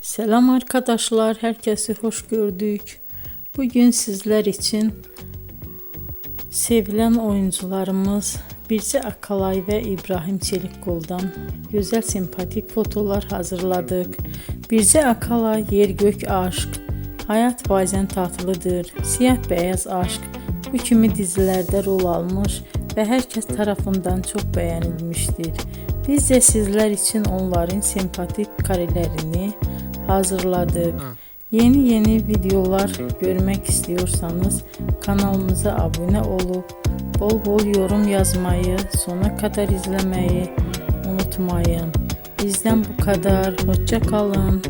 Selam arkadaşlar, herkesi hoş gördük. Bugün sizler için sevilen oyuncularımız Birce Akalay ve İbrahim Çelikkol'dan güzel sempatik fotolar hazırladık. Birce Akalay yer gök aşk, hayat bazen tatlıdır, siyah beyaz aşk bu kimi dizilerde rol almış ve herkes tarafından çok beğenilmiştir. Biz de sizler için onların sempatik karelerini hazırladık. Yeni videolar görmek istiyorsanız kanalımıza abone olup bol bol yorum yazmayı, sona kadar izlemeyi unutmayın. Bizden bu kadar. Hoşça kalın.